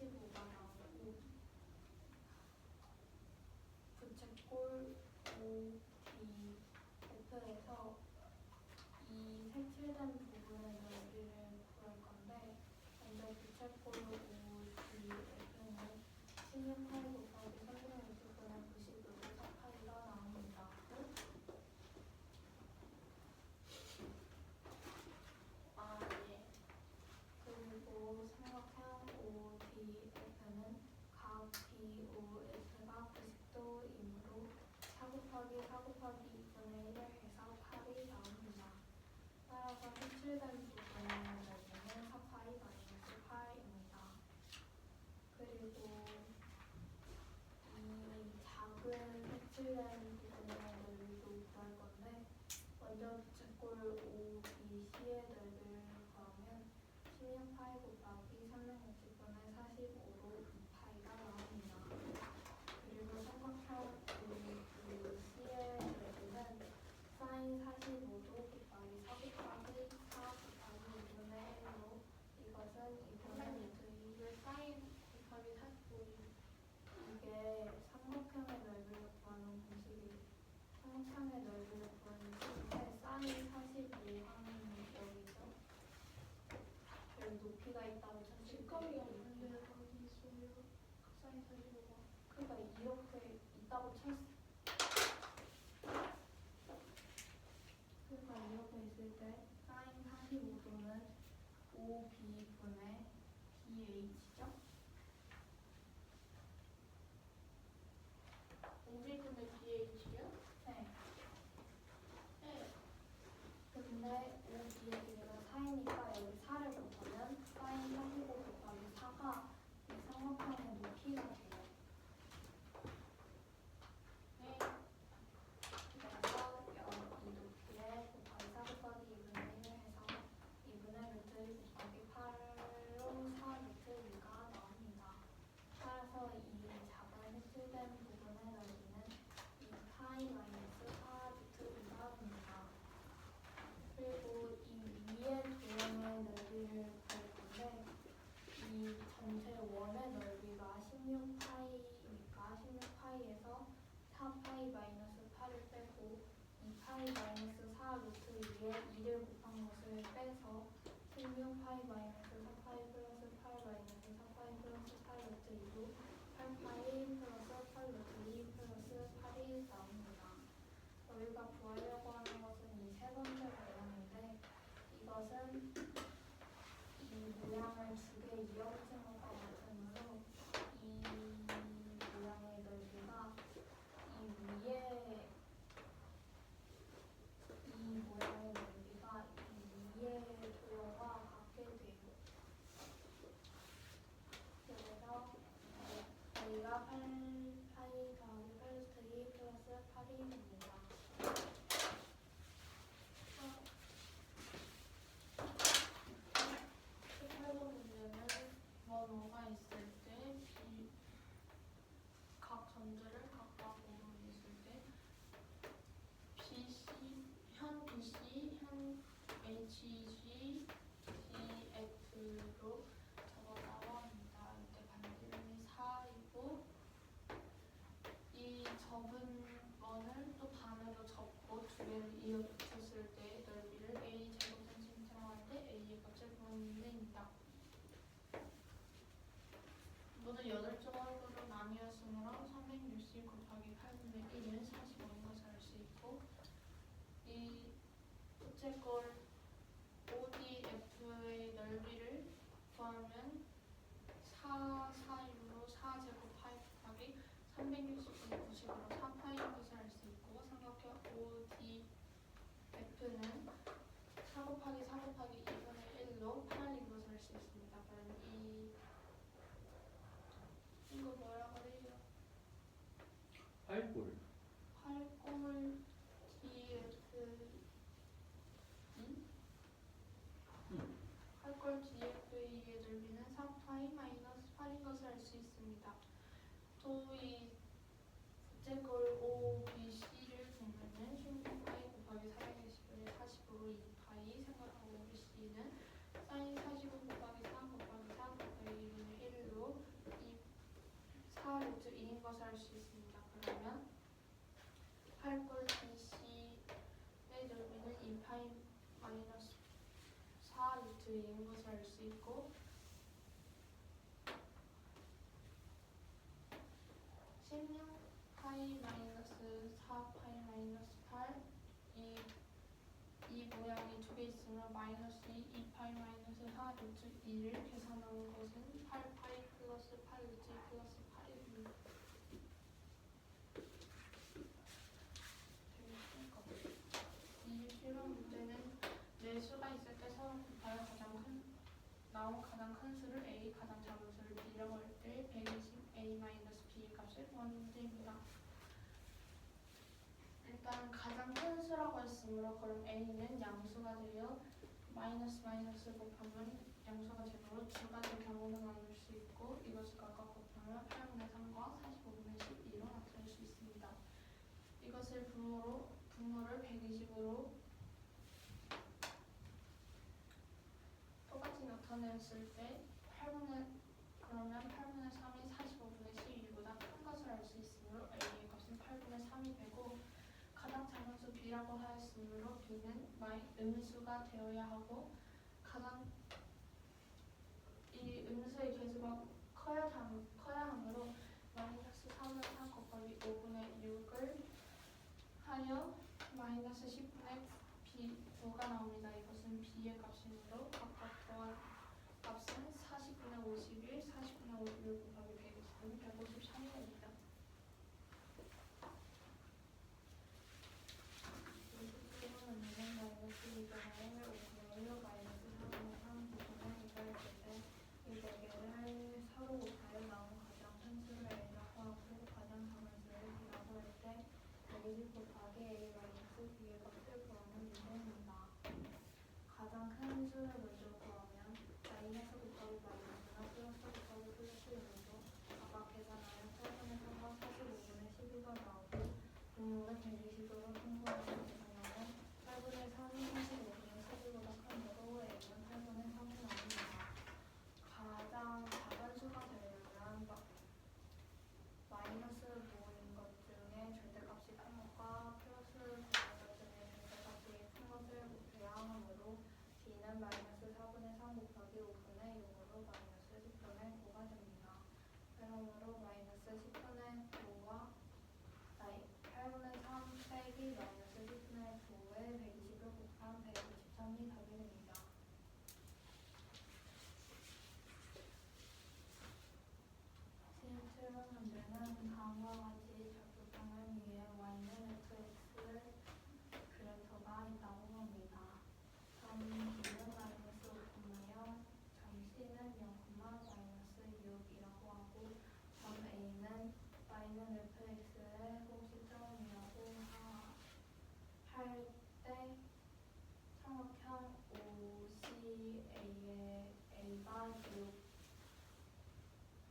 45가 나오고 부채꼴 OD F에서 이 색칠된 부분의 넓이를 구할 건데 먼저 부채꼴 OD F는 16파이 곱하기 360분의 90으로 4파이가 나옵니다. 그리고 삼각형 ODF는 각 BOF가 90도이므로 4 곱하기 4 곱하기 2분의 1을 해서 8이 나옵니다. 따라서 색칠된 부분의 넓이는 4파이 마이너스 8입니다. 그리고 이 작은 색칠된 부분의 넓이도 구할 건데 먼저 부채꼴 OBC의 넓이를 구하면 16파이 곱하기 360분의 45로 2파이가 나옵니다. 그리고 삼각형 OBC의 넓이는 사인 45도 곱하기 4 곱하기 4 곱하기 2분의 1로 이것은 2분의 루트 2를 사인 곱하기 45이 이게 삼각형의 넓이를 구하는 공식이 삼각형의 넓이를 구하는 식인데 사인 45하는 여기죠. 여기 높이가 있다고 쳤을 때 직각이 없는데 어디 있어요? 사인 45가 그러니까 이렇게 있다고 쳤을 그러니까 이렇게 있을 때 사인 45도는 5b분의 bh죠? 5b분의 BH요? 네. 네. 근데 5b가 4이니까 여기 4를 곱하면 사인 45 곱하기 4가 이 삼각형의 높이가 돼요. 네. 그래서 이 높이에 곱하기 4 곱하기 2분의 1을 해서 2분의 루트 1 곱하기 8로 4 루트 2가 나옵니다. 따라서 이 작은 색칠된 부분의 넓이는 2파이 마이너스 4 루트 2가 됩니다. 그리고 이 위에 도형의 넓이를 구할 건데 이 전체 원의 넓이가 16파이니까 16파이에서 4파이 마이너스 8을 빼고 2파이 마이너스 4 루트 2에 2를 곱한 것을 빼서 16파이 마이너스 4파이 플러스 8 마이너스 4파이 플러스 8 루트 2로 8파이 플러스 8 루트 2 플러스 8이 나옵니다. 저희가 구하려고 하는 것은 이 세 번째 모양인데 이것은 이 모양을 두 개 이어붙인 것과 마찬가지로 이 모양의 넓이가 이 위에 이 모양의 넓이가 이 위에 도형과 같게 돼요. 그래서 저희가 8파이 더하기 8 루트 2 플러스 8이 됩니다. 18번 문제는 번호가 있을 때 각 전제를 각각으로 있을 때 BC, 현 BC, 현 HG, DF로 적었다고 합니다. 이때 반지름이 4이고 이 접은 원을 또 반으로 접고 두 개를 이어 붙였을 때 넓이를 A 제곱센티미터라고 하는데 A의 값을 구합니다. 모두 8조각으로 나뉘었으므로 360 곱하기 8분의 1은 45인 것을 알 수 있고 이 부채꼴 ODF의 넓이를 구하면 4, 4이므로 4제곱 파이 곱하기 360분의 90으로 4파이인 것을 알 수 있고 삼각형 ODF는 4 곱하기 4 곱하기 2분의 1로 8인 것을 알 수 있습니다. 그럼 이거 뭐라 그래요? 팔골. 팔골 DF 팔골 DF의 넓이는 4파이 마이너스 8인 것을 알 수 있습니다. 또 이 부채꼴 OBC를 보면은 16파이 곱하기 420분의 40으로 2파이 삼각형 OBC는 사인 45 곱하기 4 곱하기 4 곱하기 2분의 1로 2인 것을 알 수 있고 16파이 마이너스 4파이 마이너스 8 이 모양이 두 개 있으면 마이너스 2파이 마이너스 4 루트 2를 계산하는 것은 8파이 플러스 8 루트 2 플러스 8입니다. 이 실험 문제는 네 수가 있을 때 서로 곱하여 나온 가장 큰 수를 A, 가장 작은 수를 B라고 할 때 120A-B 값을 구하는 문제입니다. 일단 가장 큰 수라고 했으므로 그럼 A는 양수가 되어 마이너스 곱하면 양수가 되므로 두 가지 경우로 나눌 수 있고 이것을 각각 곱하면 8분의 3과 45분의 12로 나타낼 수 있습니다. 이것을 분모를 120으로 똑같이 나타냈을 때 그러면 8분의 3이 45분의 12보다 큰 것을 알 수 있으므로 A의 값은 8분의 3이 되고 가장 작은 수 B라고 하였으므로 B는 음수가 되어야 하고 이 음수의 개수가 커야 하므로 마이너스 3을 4 곱하기 5분의 6을 하여 마이너스 10분의 B9가 나옵니다. 이것은 B의 값이므로 각각 더한 값은 40분의 51, 40분의 51 곱하기 120은 153이 됩니다. 이 수식은 문제는 마이너스 2분의 5분의 1 마이너스 4분의 3 부분을 이거할 때 이 네 개를 서로 곱하여 나온 가장 큰 수를 A라고 하고 가장 작은 수를 B라고 할 때 120 곱하기 A 마이너스 B의 값을 구하는 문제입니다. 가장 큰 수를 먼저 구하면 마이너스 곱하기 마이너스나 플러스 곱하기 플러스 이으로 각각 계산하여 8분의 3과 45분의 12가 나오고 분모를 120으로 통분하여 계산하면 8분의 3이 45분의 12보다 크므로 A는 8분의 3이 나옵니다. 가장 작은 수가 되려면 마이너스 부호인 것 중에 절대값이 큰 것과 플러스 부호인 것 중에 절대값이 큰 것을 곱해야 하므로 B는 마이너스 4분의 3 곱하기 5분의 6으로 마이너스 10분의 9가 됩니다. 그러므로 마이너스 10분의 9와 8분의 3 빼기 마이너스 10분의 9에 120을 곱한 123이 답이 됩니다. 실험 문제는 다음과 같이 좌표평을 위해 y는 fx를 그래프가 있다고 합니다. 점 B는 마이너스 5,0, 점 C는 0, 마이너스 6이라고 하고 점 A는 y는 fx의 공식점이라고 할 때 삼각형 OCA의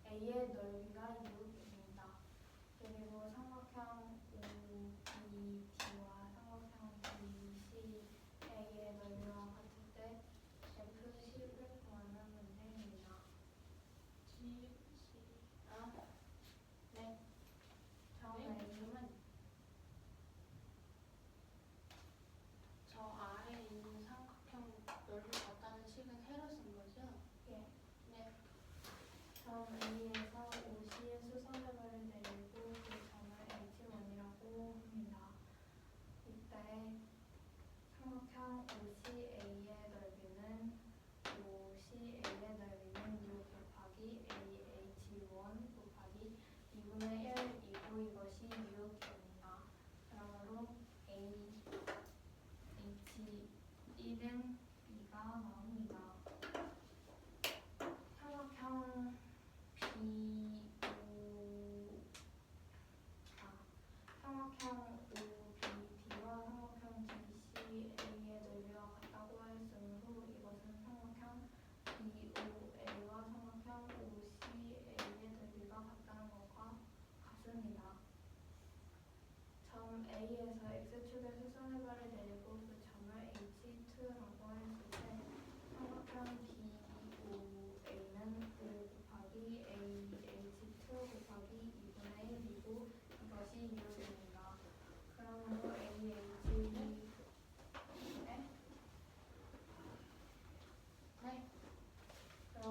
A의 넓이가 6입니다. 그리고 삼각형 OBD와 삼각형 BCA의 넓이와 같을 때 F10을 구하는 문제입니다. 네. 점 A는 저 아래에 있는 삼각형 넓이 같다는 식은 새로 쓴 거죠? 예. 네. 점 A에서 OC의 수선점을 내리고 그 점을 H1이라고 합니다. 이때 삼각형 OCA의 넓이는 6 곱하기 AH1 곱하기 2분의 1이고 이것이 6입니다. 그러므로 AH1은 B가 나옵니다. 삼각형 OBD와 삼각형 BCA의 넓이가 같다고 하였으므로 이것은 삼각형 BOA와 삼각형 OCA의 넓이가 같다는 것과 같습니다. 점 A에서 X축의 수선해발을 내리고 그 점을 H2라고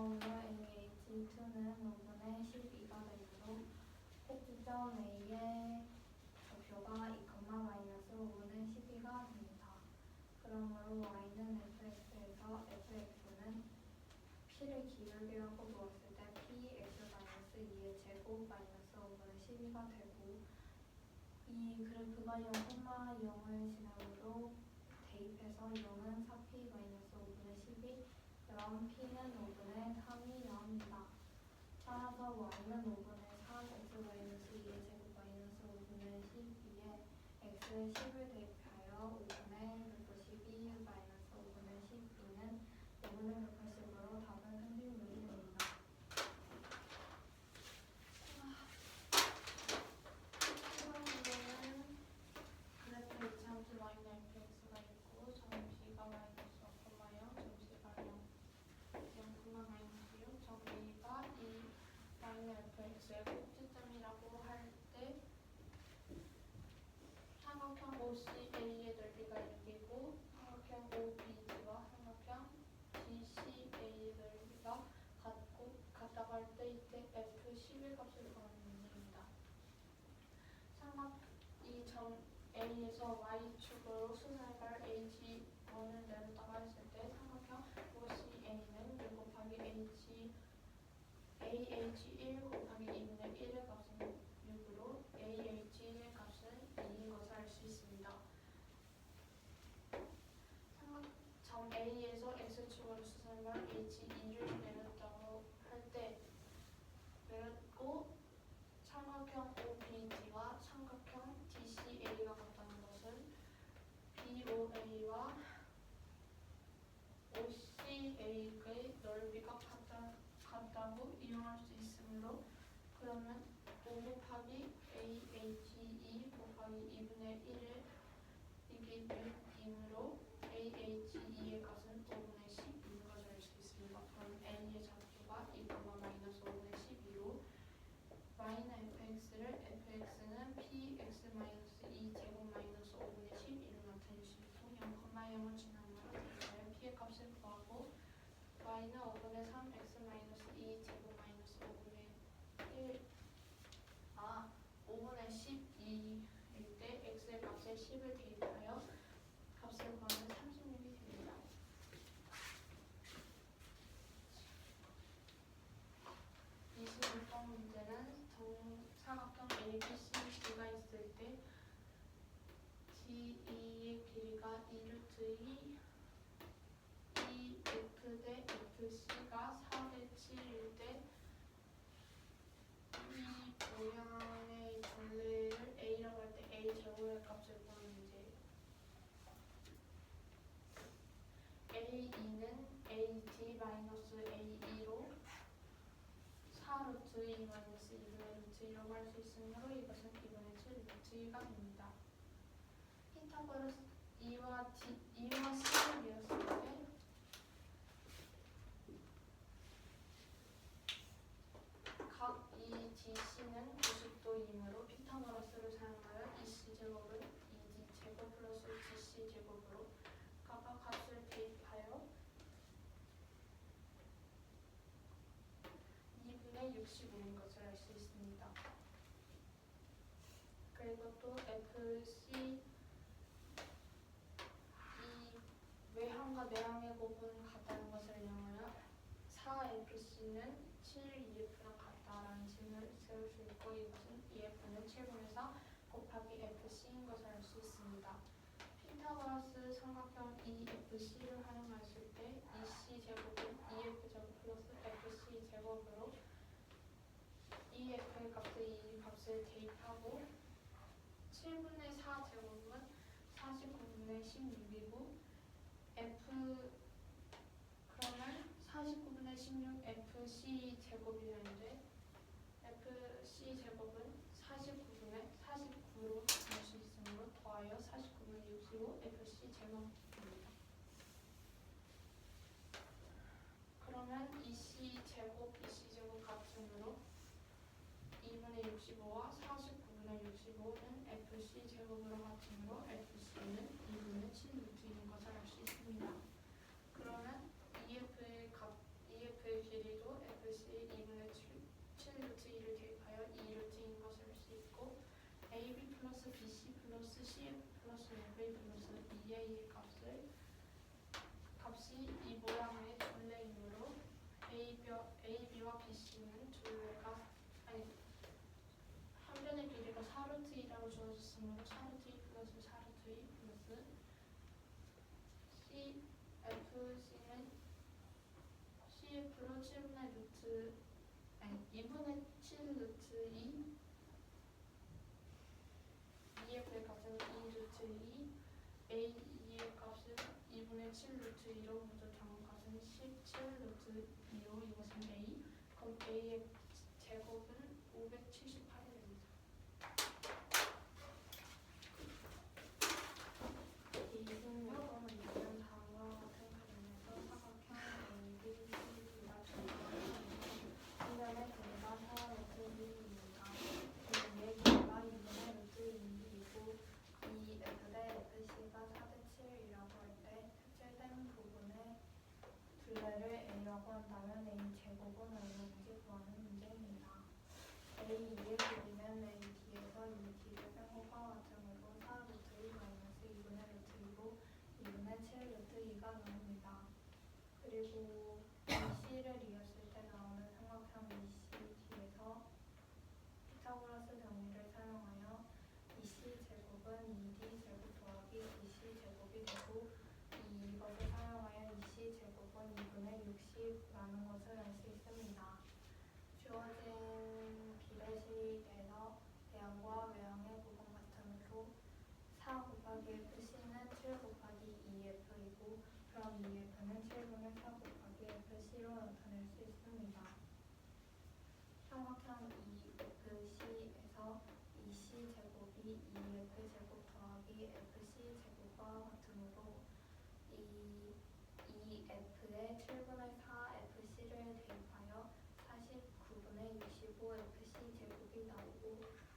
다음으로 AH2는 5분의 12가 되므로 꼭지점 A의 좌표가 2, 마이너스 5분의 12가 됩니다. 그러므로 y는 fx에서 fx는 p를 기울기라고 두었을 때 px-2의 제곱 마이너스 5분의 12가 되고 이 그래프가 0,0을 지나므로 대입해서 0은 4p 마이너스 5분의 12 그럼 p는 5분의 3이 나옵니다. 따라서 y는 5분의 3 x 마이너스 2의 제곱 마이너스 5분의 12에 x에 10을 대입하여 5분의 112 마이너스 5분의 12는 5분의 180으로 답은 36이 됩니다. 이번 문제는 그래프 H함수 y는 fx가 있고 점 P가 마이너스 5,0, 점 C가 0, 마이너스 6, 점 A가 이 y는 fx의 꼭지점이라고 할 때 삼각형 OCA의 넓이가 6이고 삼각형 OBD와 삼각형 DCA의 넓이가 같다고 할 때 이때 F11 값을 구하는 문제입니다. 이 점 A에서 Y축으로 수선할 H1을 내렸다고 했을 때 삼각형 OCA는 6 곱하기 AH1 곱하기 2분의 1의 값은 6으로 AH1의 값은 2인 것을 알 수 있습니다. 점 A에서 X축으로 수선할 H2를 내렸다고 할 때 내렸고 삼각형 OBD와 삼각형 DCA가 같다는 것은 BOA와 OCA의 넓이가 같다고 이용할 수 있으므로 그러면 5 곱하기 AH2 곱하기 2분의 1을 이게 6이므로 AH2의 값은 5분의 12인 것을 알 수 있습니다. 그럼 A의 좌표가 2, 마이너스 5분의 12로 y는 fx를 fx는 px-2 제곱 마이너스 5분의 12로 나타낼 수 있고 0,0을 지나므로 대입하여 p의 값을 구하고 y는 5분의 3 x-2 제곱 마이너스 5분의 12일 때 x의 값에 10을 대입하여 값을 구하면 36이 됩니다. 26번 문제는 정사각형 ABCD가 있을 때 DE의 길이가 2루트 2F 대 FC가 4대 7일 때 이 모양의 전례를 A라고 할 때 A 제곱의 값을 구하는 문제예요. A2는 AD-A2로 4루트 2 마이너스 2분의 루트 2라고 할 수 있으므로 이것은 2분의 7 루트 2가 됩니다. 피타고라스 2와 C를 이었을 때 각 이 DC는 90도이므로 피타고라스를 사용하여 EC 제곱은 2D 제곱 플러스 GC 제곱으로 각각 값을 대입하여 2분의 65인 것을 알 수 있습니다. 그리고 또 FC 이 외항과 내항의 곱은 같다는 것을 이용하여 4FC는 7EF랑 같다라는 식을 세울 수 있고 이것은 EF는 7분의 4 곱하기 FC인 것을 알 수 있습니다. 피타고라스 삼각형 EFC를 활용했을 때 EC 제곱은 EF 제곱 플러스 FC 제곱으로 EF의 값에 이 값을 대입하고 7분의 4 제곱은 49분의 16이고 그러면 49분의 16 FC 제곱이 되는데 FC 제곱은 49분의 49로 낼 수 있으므로 더하여 49분의 65 FC 제곱입니다. 그러면 EC 제곱 같으므로 2분의 65와 49분의 65는 FC 제곱으로 같으므로 FC는 2분의 7루트인 것을 알 수 있습니다. 그러면 EF의 길이도 Fc 2분의 7 루트 2를 대입하여 2 루트인 것을 알 수 있고 AB 플러스 BC 플러스 CF 플러스 FA 플러스 EA의 값이 이 모양의 둘레이므로 AB와 BC는 둘레가 아니 한 변의 길이가 4루트 2라고 주어졌으므로 4루트 2 플러스 4루트 2 플러스 CFC는 CF로 7분의 루트 아니 2분의 7 루트 2 EF의 값은 2 루트 2 AE의 값은 2분의 7 루트 2로 먼저 정한 값은 17 루트 2로 이것은 A 그럼 A의 제곱은 578이 됩니다. 이승용은 있는 다음과 같은 그림에서 사각형 ABCD가 한 변의 길이가 4루트 2입니다. 위의 길이가 2분의 루트 2이고 이 F 대 FC가 4대 7이라고 할 때 색칠된 부분의 둘레를 A라고 한다면 A 제곱은 얼마인지 구하는 문제입니다. A2의 길이는 A2에서 2D를 뺀 것과 같으므로 4루트 2 마이너스 2분의 루트 2고 2분의 7 루트 2가 나옵니다. 그리고 BC를 이었을 때 나오는 삼각형 BCD에서 피타고라스 정리를 사용하여 BC 제곱은 2D 제곱 더하기 BC 제곱이 되고 이것을 사용하여 EC 제곱은 2분의 60라는 것을 알 수 있습니다. 주어진 비례식에서 대항과 외항의 부분 같으므로 4 곱하기 FC는 7 곱하기 2F이고 그럼 2F는 7분의 4 곱하기 FC로 나타낼 수 있습니다. 삼각형 EFC에서 EC 제곱이 2F 제곱 더하기 FC 제곱과 같으므로 이 EF에 7분의 4 FC를 대입하여 49분의 65 FC 제곱이 나오고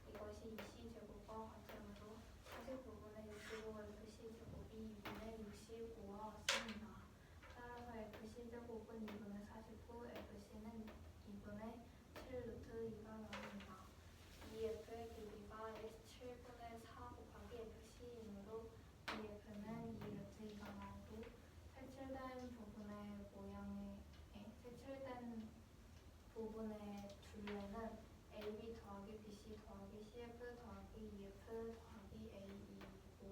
이것이 EC 제곱과 같으므로 49분의 65 FC 제곱이 2분의 65와 같습니다. 따라서 FC 제곱은 2분의 49, FC는 2분의 7 루트 2가 나옵니다. EF의 길이가 7분의 4 곱하기 FC이므로 EF는 2 루트 2가 나오고 색칠된 부분의 둘레는 AB 더하기 BC 더하기 CF 더하기 EF 더하기 AE이고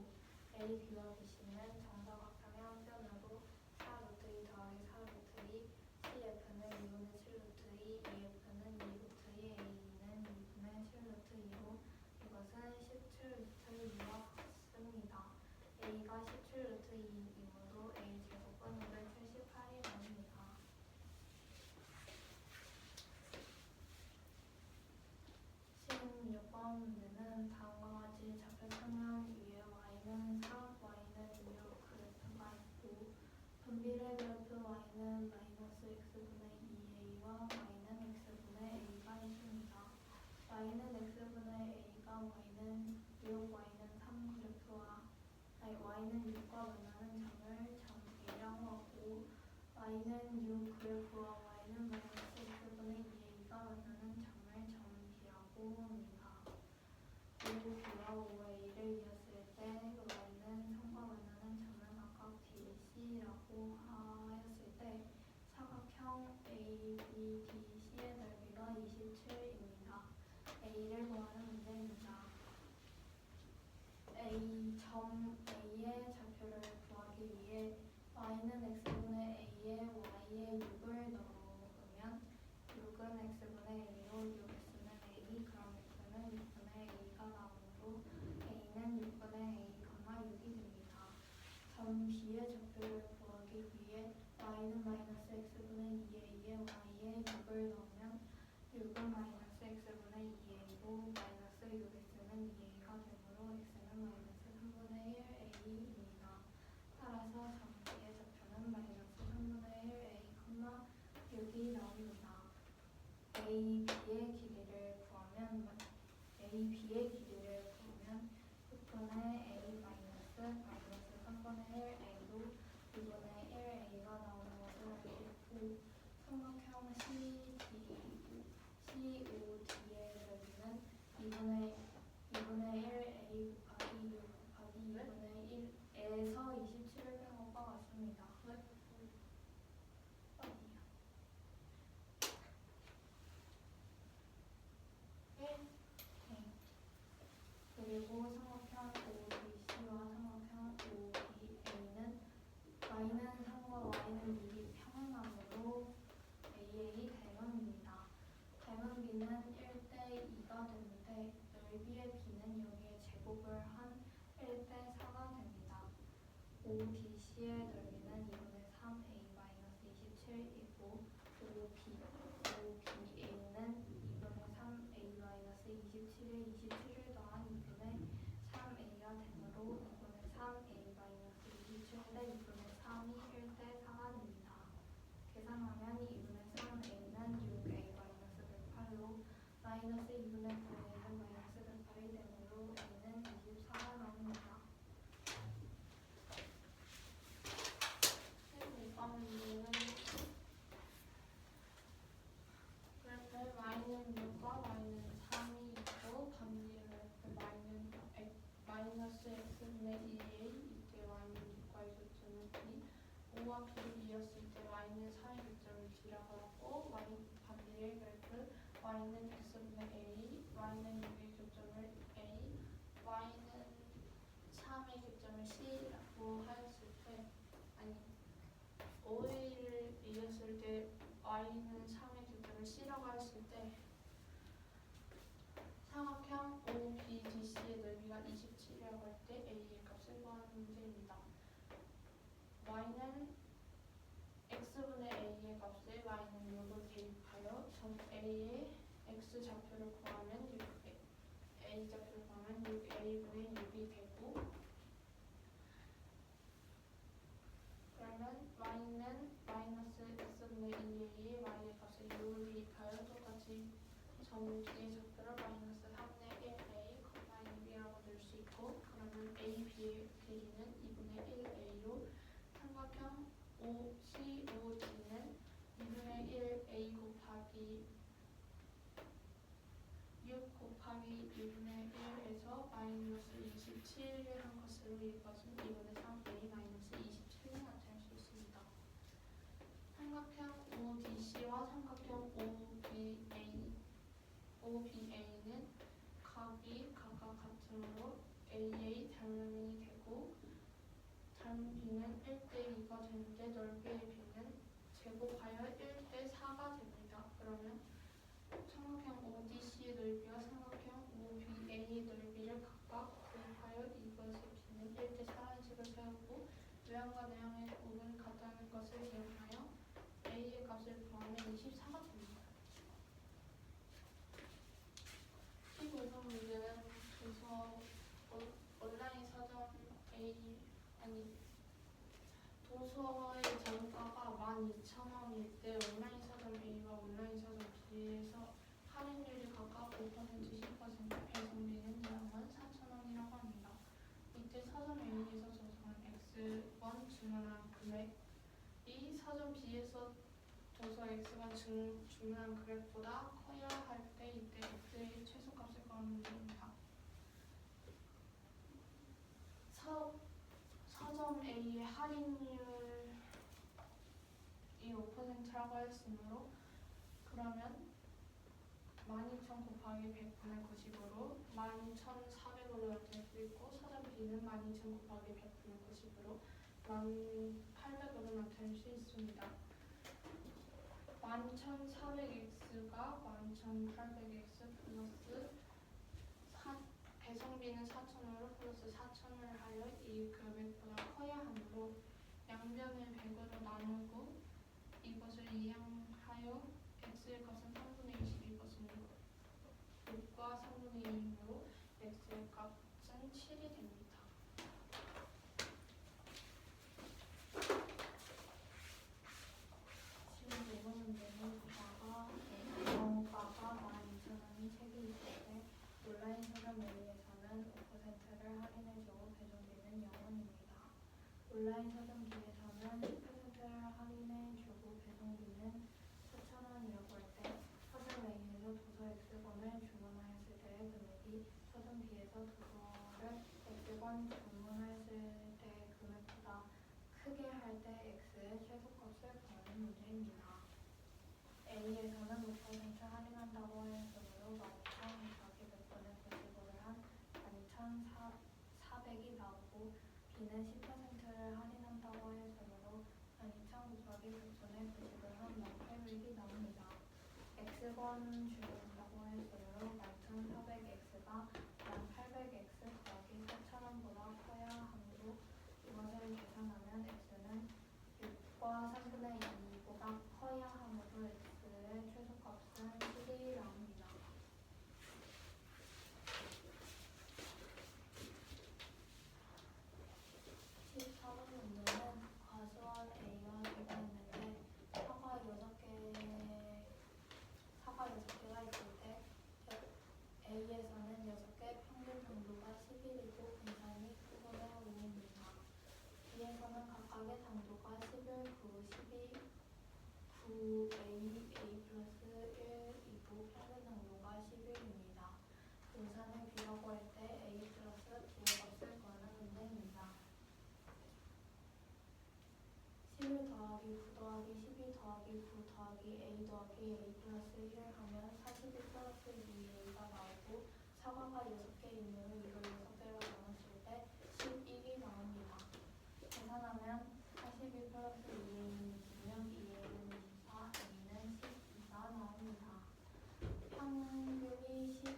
AB와 BC는 정사각형의 한 변으로 4루트 2 더하기 4루트 2 CF는 2분의 7 루트 2 EF는 2 루트 2 AE는 2분의 7 루트 2로 이것은 17 루트 2와 같습니다. A가 17 루트 2이므로 A 제곱은 578이 나옵니다. 16번 문제는 다음과 같이 좌표 평면 위에 y는 4, y는 6 그래프가 있고 분비례 그래프 y는 마이너스 x분의 2a와 y는 x분의 a가 있습니다. y는 x분의 a가 y는 6, y는 3 그래프와 y는 6과 만나는 점을 점 A라고 하고 y는 6 그래프와 y는 마이너스 x분의 2a가 만나는 점을 점 B라고 합니다. 그리고 B와 OA를 이었을 때 y는 3과 만나는 점을 각각 D, C라고 하였을 때 사각형 ABDC의 넓이가 27입니다. A를 구하는 문제입니다. 점 A의 좌표를 구하기 위해 y는 x분의 a에 y의 6을 넣으면 6은 x분의 a로 6x는 a 그럼 x는 6분의 a가 나오므로 a는 6분의 a, 6이 됩니다. 점 B의 좌표를 구하기 위해 y는 마이너스 x분의 2a에 y의 6을 넣으면 6은 마이너스 x분의 2a고 마이너스 6x는 2a가 되므로 x는 마이너스 3분의 1 a입니다. 따라서 점 B의 좌표는 마이너스 3분의 1 a, 6이 나옵니다. AB의 길이를 구하면 6분의 a 마이너스 3분의 1 a로 2분의 1 a가 나오는 것을 알 수 있고 삼각형 CD의 COD의 넓이는 2분의 1 A 곱하기 6 곱하기 2분의 1에서 27을 뺀 것과 같습니다. 그리고 삼각형 OBC와 삼각형 OBA는 y는 3과 y는 6이 평행하므로 AA 닮음입니다. 닮음 b는 1대 2가 되는데 넓이의 b는 여기에 제곱을 한 1대 4가 됩니다. OBC의 넓이는 2분의 3A-27이고 OBA는 2분의 3A-27에 27을 더한 2분의 3A가 되므로 2분의 3A-27대 2분의 3이 1대 4가 됩니다. 계산하면 2분의 3A는 6A-108로 마이너스 2분의 9A는 마이너스 108이 되므로 A는 24가 나옵니다. 이번 문제는 그래프 y는 6과 y는 3이 있고 반비례 그래프 y는 마이너스 x분의 2a 이때 y는 6과의 교점을 b 5와 b를 이었을 때 y는 4의 교점을 b라고 하고 반비례 그래프 y는 x분의 a y는 6의 교점을 a y는 3의 교점을 c라고 하였을 때 5A를 이었을 때 y는 3의 교점을 c라고 했을 때 삼각형 OBDC의 넓이가 27이라고 할 때 A의 값을 구하는 문제입니다. y는 x분의 A의 값에 y는 6을 대입하여 전 A의 x좌표를 구하면 6A좌표를 구하면 6A분의 6이 되고 그러면 y는 마이너스 x분의 2a의 y의 값에 6을 대입하여 똑같이 전 뒤의 좌표를 마이너스 3분의 1a, 6이라고 낼 수 있고 그러면 a, b의 길이는 2분의 1a로 삼각형 OCOD는 2분의 1a 곱하기 6 곱하기 2분의 1에서 마이너스 27을 한 것으로 이것은 2분의 3a 마이너스 27을 나타낼 수 있습니다. 삼각형 ODC와 삼각형 OBA는 각이 각각 같으므로 AA 닮음이 되고 닮음 b는 1대 2가 되는데 넓이의 b는 제곱하여 1대 4가 됩니다. 그러면 삼각형 ODC의 넓이와 삼각형 OBA의 넓이를 각각 구입하여 이것의 b는 1대 4라는 식을 세우고 외형과 내형의 곱은 같다는 것을 기억하여 A의 값을 구하면 24가 됩니다. 15번 문제는 온라인 서점 도서의 정가가 12,000원일 때 온라인 서점 A와 온라인 서점 B에서 할인율이 각각 5%, 10%, 배송비는 24,000원이라고 합니다. 이때 서점 A에서 저서는 X1 주문한 금액이 서점 B에서 도서 X가 주문한 금액보다 커야 할 때 이때 X의 최소값을 구하는 문제입니다. 서점 A의 할인율이 5%라고 했으므로 그러면 12,000 곱하기 100분의 90으로 12,400으로 나타낼 수 있고 서점 B는 12,000 곱하기 100분의 90으로 1,800으로 나타낼 수 있습니다. 11,400x가 11,800x 플러스 배송비는 4,000으로 플러스 4,000을 하여 이 금액보다 커야 하므로 양변을 100으로 나누고 이것을 이항하여 x의 값은 3분의 22것은 6과 3분의 2이므로 x의 값은 7이 됩니다. 지금 이번 문제는 정가가 12,000원이 책이 있을 때 온라인 서점 A에서는 5%를 할인해주고 배송비는 0원입니다. 온라인 서점 B에서는 10%를 할인해주고 배송비는 4,000원이라고 할 때 이번 주문했을 때 금액보다 크게 할 때 X의 최소값을 구하는 문제입니다. A에서는 5% 할인한다고 하였으므로 12,000 곱하기 100분의 95를 한 12,400이 나오고 B는 10%를 할인한다고 하였으므로 12,000 곱하기 100분의 90을 한 1,800이 나옵니다. X번 주문한다고 하였으므로 11,400X가 1,800X 더하기 4,000원보다 커야 하므로 이것을 계산하면 X는 6과 3분의 2보다 커야 하므로 X의 최소값은 7이 나옵니다. 14번 문제는 과수원 A와 B가 있는데 사과 6개가 있을 때 A에서는 6개 평균 당도가 11이고 분산이 9분의 5입니다. B에서는 각각의 당도가 11, 9, 12, 9, A, A 플러스 1이고 평균 당도가 11입니다. 분산을 B라고 할 때 A 플러스 B의 값을 구하는 문제입니다. 11 더하기 9 더하기 12 더하기 9 더하기 A 더하기 A 플러스 1을 하면 41 플러스 2A가 나오고 사과가 6개 있는 이걸 6개로 나눴을 때 11이 나옵니다. 계산하면 42 플러스 2A는 20명, 2A는 24, A는 12가 나옵니다. 평균이 12,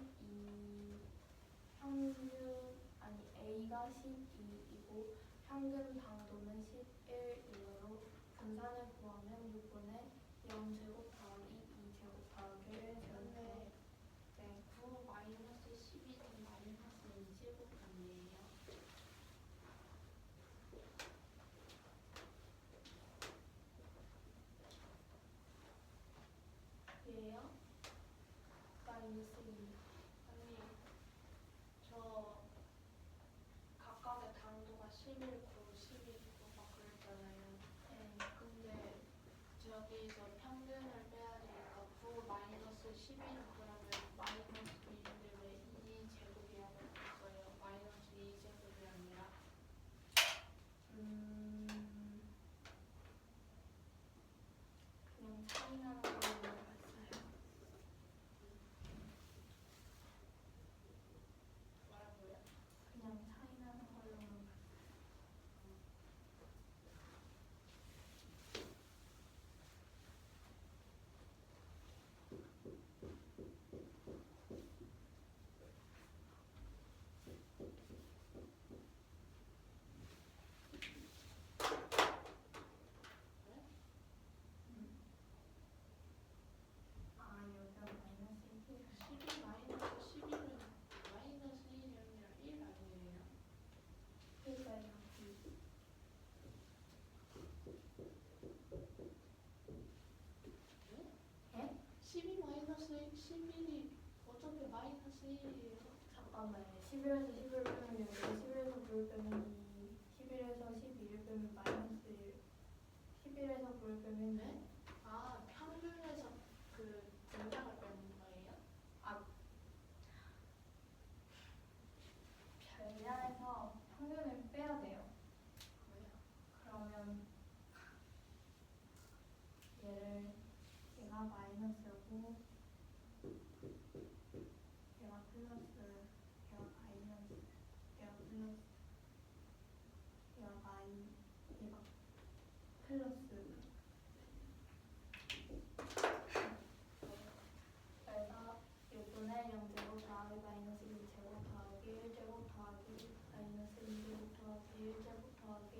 A가 12이고 평균 당도는 11이므로 분산을 구하면 6분의 0제곱 더하기 2제곱 더하기 1제곱 네, 9 마이너스 12는 마이너스 2제곱 아니에요? 예요? 마이너스 2. 아니, 저 각각의 당도가 11, 9, 12, 9 막 그랬잖아요. 근데 저기서 평균을 빼야 되니까 9 마이너스 12는 그러면 마이너스 2인데 왜 2제곱이라고 했어요? 마이너스 2제곱이 아니라? 그냥 차이나는 걸로 봤어요. 뭐라고요? 그냥 차이나는 걸로만 봤어요. 아, 여기가 마이너스 1이에요. 12 마이너스 12는 마이너스 1이 아니라 1 아니에요? 그러니까요. 예? 12 마이너스 11이 어차피 마이너스 1이에요. 잠깐만요. 11에서 11을 빼면 6, 11에서 9를 빼면 2, 11에서 12를 빼면 마이너스 1, 11에서 9를 빼면 네? 아, 평균에서 그 분량을 빼는 거예요? 별량에서 평균을 빼야 돼요. 왜요? 그러면 얘가 마이너스고 얘가 플러스, 얘가 마이너스, 얘가 플러스, 얘가 플러스. 그래서 6분의 0제곱 더하기 마이너스 2제곱 더하기 1제곱 더하기 마이너스 2제곱 더하기 1제곱 더하기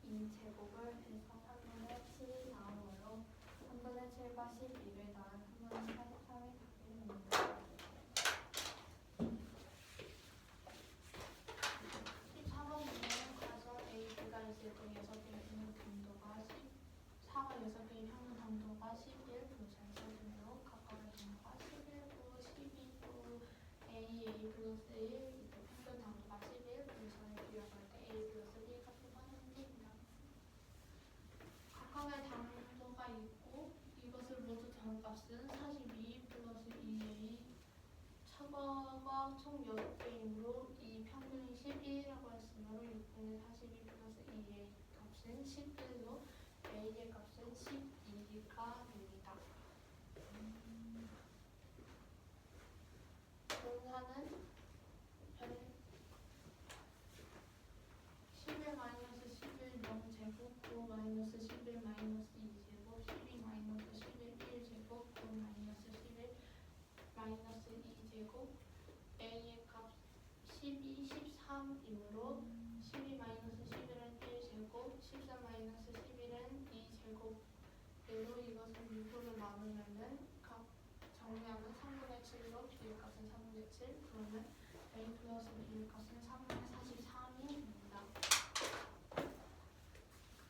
2제곱을 해서 3분의 7이 나오므로 3분의 7과 12를 더한 3분의 43이 답이 됩니다. 14번 문제는 가서 A, B가 있을 때 6개의 평균 당도가 10, 사과 6개의 평균 당도가 11, 분산 설정으로 각각의 당도가 11, 9, 12, 9, A, A 플러스 1, 이때 평균 당도가 11, 분산을 비교할 때 A 플러스 B 값을 구하는 문제입니다. 각각의 당도가 있고 이것을 모두 더한 값은 42 플러스 2A 사과가 총 6개이므로 이 평균이 12라고 했으면 그러므로 6분의 42 플러스 2의 값은 11로 a의 값은 12가 됩니다. 분사는 11 마이너스 11 0제곱 9 마이너스 11 마이너스 2제곱 12 마이너스 11 1제곱 9 마이너스 11 마이너스 2제곱 a의 값 12, 13이므로 12 마이너스 11은 1제곱 13 마이너스 11은 2제곱대로 이것을 6으로 나누면은 값 정리하면 3분의 7로 b의 값은 3분의 7 그러면 a 플러스 b의 값은